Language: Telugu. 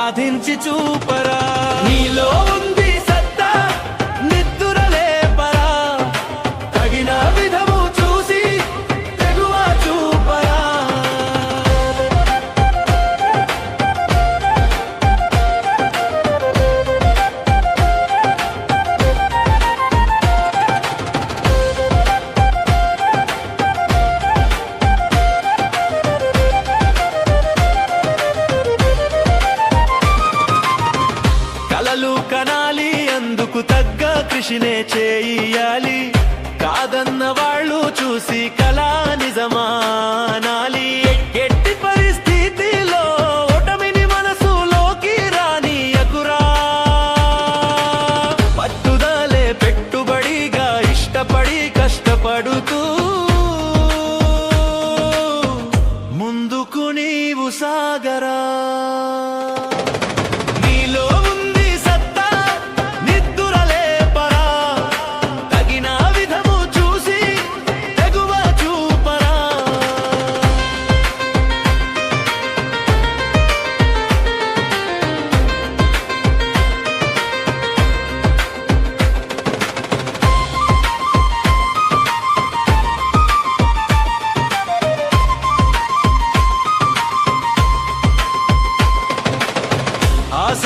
సాధించి చూపరా. నీలో ఉంది సత్తా నిద్దురలేపరా, తగిన విధము చూసి తెగువ చూపరా. కలలు కనాలి, అందుకు తగ్గ కృషినే చేయాలి. కాదన్న వాళ్ళు చూసి కళా నిజమానాలి. ఎట్టి పరిస్థితిలో ఓటమిని మనసులోకి రానియకురా. పట్టుదలే పెట్టుబడిగా ఇష్టపడి కష్టపడుతూ ముందుకు నీవు సాగరా. నీలో ఉంది సత్తా నిద్దురలేపరా, తగిన విధము చూసి తెగువ చూపరా. ఆశ